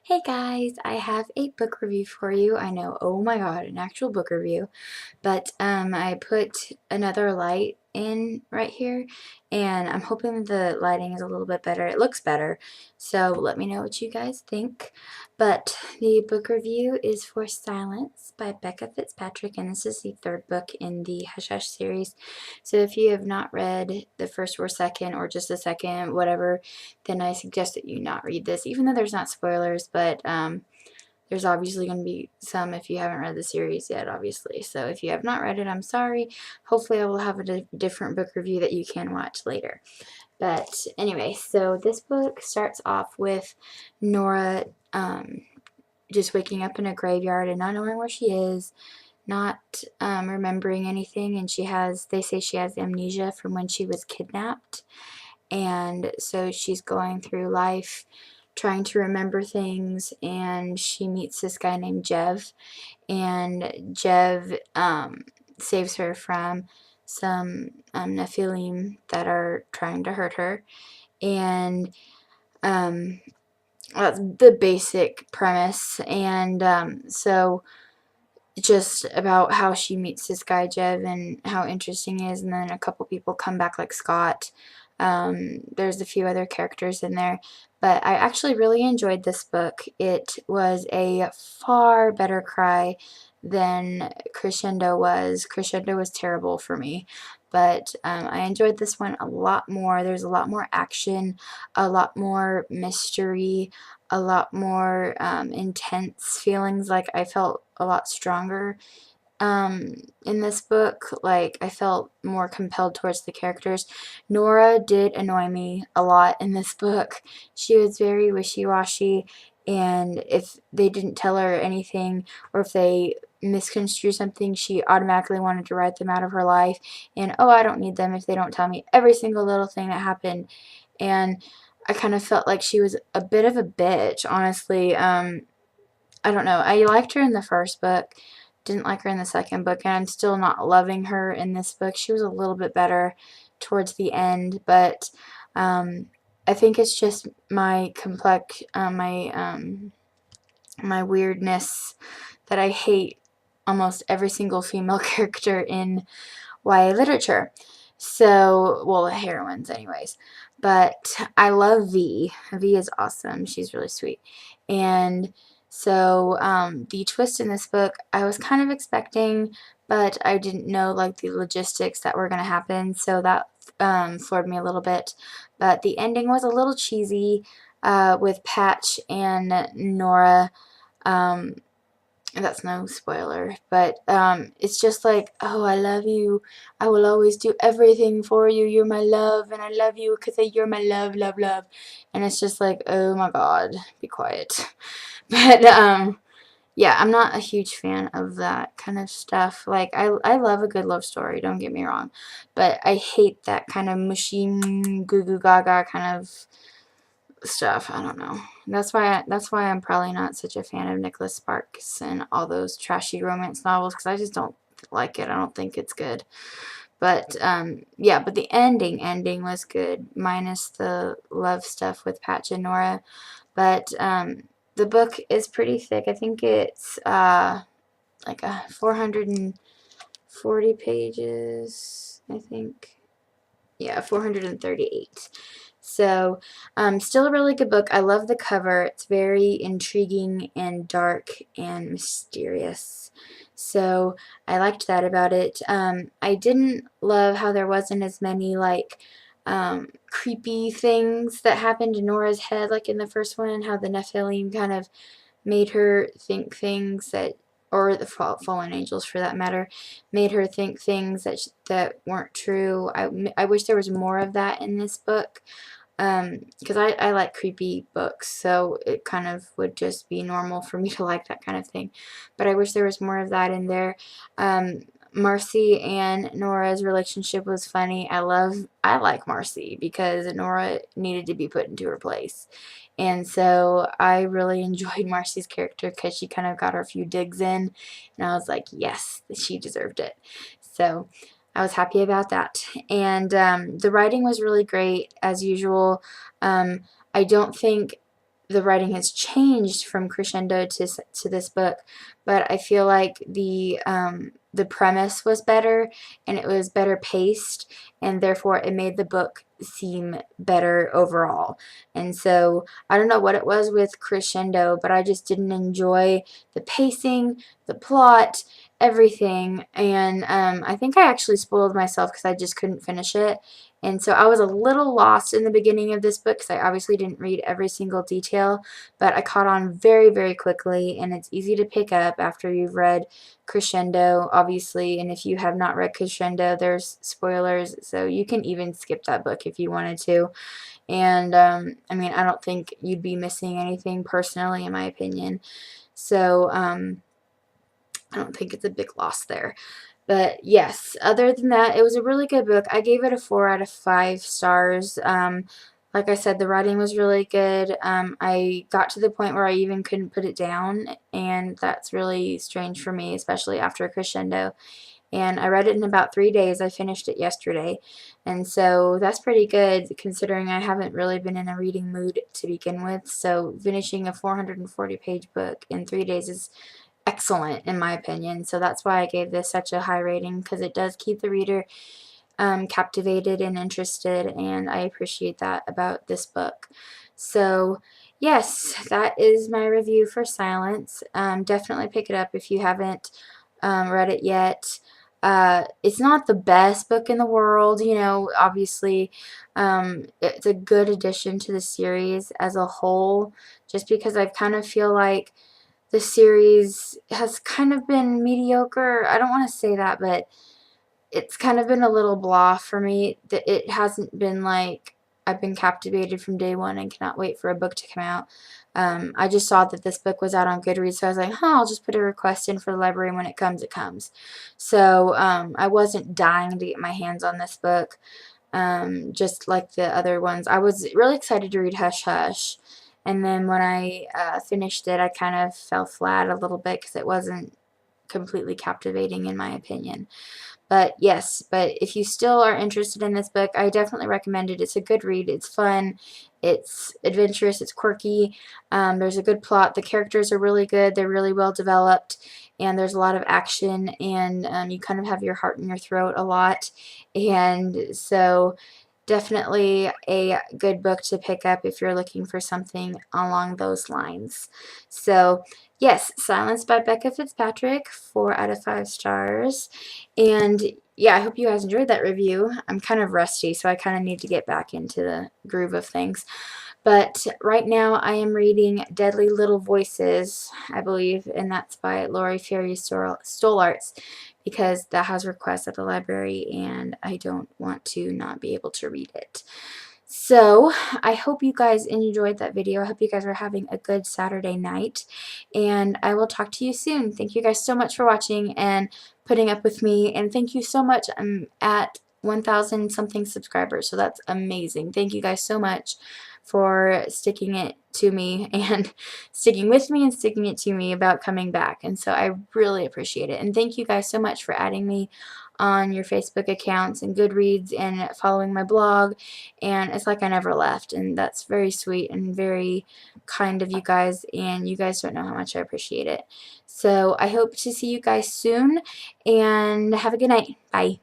Hey guys, I have a book review for you. I know, oh my god, an actual book review. But I put another light in right here, and I'm hoping the lighting is a little bit better. It looks better, so let me know what you guys think. But the book review is for Silence by Becca Fitzpatrick, and this is the third book in the Hush Hush series. So if you have not read the first or second, or just the second, whatever, then I suggest that you not read this, even though there's not spoilers, but there's obviously going to be some if you haven't read the series yet, obviously. So if you have not read it, I'm sorry. Hopefully I will have a different book review that you can watch later. But anyway, so this book starts off with Nora just waking up in a graveyard and not knowing where she is, not remembering anything, and they say she has amnesia from when she was kidnapped. And so she's going through life trying to remember things, and she meets this guy named Jev, and Jev saves her from some Nephilim that are trying to hurt her. And that's the basic premise. And so just about how she meets this guy Jev and how interesting he is, and then a couple people come back like Scott. There's a few other characters in there, but I actually really enjoyed this book. It was a far better cry than Crescendo was. Crescendo was terrible for me, but I enjoyed this one a lot more. There's a lot more action, a lot more mystery, a lot more intense feelings. Like, I felt a lot stronger in this book. Like, I felt more compelled towards the characters. Nora did annoy me a lot in this book. She was very wishy-washy, and if they didn't tell her anything, or if they misconstrued something, she automatically wanted to write them out of her life. And, oh, I don't need them if they don't tell me every single little thing that happened. And I kind of felt like she was a bit of a bitch, honestly. I don't know. I liked her in the first book, didn't like her in the second book, and I'm still not loving her in this book. She was a little bit better towards the end, but I think it's just my my weirdness that I hate almost every single female character in YA literature. So, well, heroines anyways. But I love V. V is awesome. She's really sweet. And so the twist in this book, I was kind of expecting, but I didn't know like the logistics that were going to happen. So that floored me a little bit. But the ending was a little cheesy with Patch and Nora. Um, that's no spoiler, but it's just like, oh, I love you, I will always do everything for you, you're my love, and I love you because you're my love, love, love. And it's just like, oh my god, be quiet. But yeah, I'm not a huge fan of that kind of stuff. Like, I love a good love story, don't get me wrong, but I hate that kind of mushy goo goo gaga kind of stuff. I don't know. That's why I'm probably not such a fan of Nicholas Sparks and all those trashy romance novels, because I just don't like it. I don't think it's good. But yeah, but the ending was good, minus the love stuff with Patch and Nora. But the book is pretty thick. I think it's like 440 pages, I think. Yeah, 438. So, still a really good book. I love the cover. It's very intriguing and dark and mysterious. So, I liked that about it. I didn't love how there wasn't as many, like, creepy things that happened in Nora's head, like in the first one, how the Nephilim kind of made her think things that, or the fallen angels for that matter, made her think things that weren't true. I wish there was more of that in this book, because I like creepy books, so it kind of would just be normal for me to like that kind of thing. But I wish there was more of that in there. Marcy and Nora's relationship was funny. I like Marcy because Nora needed to be put into her place. And so I really enjoyed Marcy's character because she kind of got her a few digs in, and I was like, yes, she deserved it. So I was happy about that. And the writing was really great, as usual. I don't think the writing has changed from Crescendo to this book, but I feel like the premise was better and it was better paced, and therefore it made the book seem better overall. And so I don't know what it was with Crescendo, but I just didn't enjoy the pacing, the plot, everything, and I think I actually spoiled myself because I just couldn't finish it. And so I was a little lost in the beginning of this book because I obviously didn't read every single detail, but I caught on very, very quickly, and it's easy to pick up after you've read Crescendo, obviously, and if you have not read Crescendo, there's spoilers, so you can even skip that book if you wanted to. And, I mean, I don't think you'd be missing anything personally, in my opinion. So, I don't think it's a big loss there. But yes, other than that, it was a really good book. I gave it a 4 out of 5 stars. Like I said, the writing was really good. I got to the point where I even couldn't put it down, and that's really strange for me, especially after Crescendo. And I read it in about 3 days. I finished it yesterday, and so that's pretty good considering I haven't really been in a reading mood to begin with. So finishing a 440-page book in 3 days is excellent in my opinion. So that's why I gave this such a high rating, because it does keep the reader captivated and interested, and I appreciate that about this book. So yes, that is my review for Silence. Definitely pick it up if you haven't read it yet. It's not the best book in the world, you know, obviously. It's a good addition to the series as a whole, just because I kind of feel like the series has kind of been mediocre. I don't want to say that, but it's kind of been a little blah for me. It hasn't been like I've been captivated from day one and cannot wait for a book to come out. I just saw that this book was out on Goodreads, so I was like, I'll just put a request in for the library, and when it comes, it comes. So I wasn't dying to get my hands on this book, just like the other ones. I was really excited to read Hush Hush, and then when I finished it, I kind of fell flat a little bit because it wasn't completely captivating in my opinion. But yes, but if you still are interested in this book, I definitely recommend it. It's a good read. It's fun. It's adventurous. It's quirky. There's a good plot. The characters are really good. They're really well developed. And there's a lot of action. And you kind of have your heart in your throat a lot. And so definitely a good book to pick up if you're looking for something along those lines. So yes, Silence by Becca Fitzpatrick, 4 out of 5 stars. And yeah, I hope you guys enjoyed that review. I'm kind of rusty, so I kind of need to get back into the groove of things. But right now I am reading Deadly Little Voices, I believe, and that's by Lori Ferry Stolarts, because that has requests at the library and I don't want to not be able to read it. So I hope you guys enjoyed that video. I hope you guys are having a good Saturday night, and I will talk to you soon. Thank you guys so much for watching and putting up with me, and thank you so much. I'm at 1,000 something subscribers, so that's amazing. Thank you guys so much for sticking it to me and sticking with me and sticking it to me about coming back, and so I really appreciate it. And thank you guys so much for adding me on your Facebook accounts and Goodreads and following my blog, and it's like I never left, and that's very sweet and very kind of you guys, and you guys don't know how much I appreciate it. So I hope to see you guys soon, and have a good night. Bye.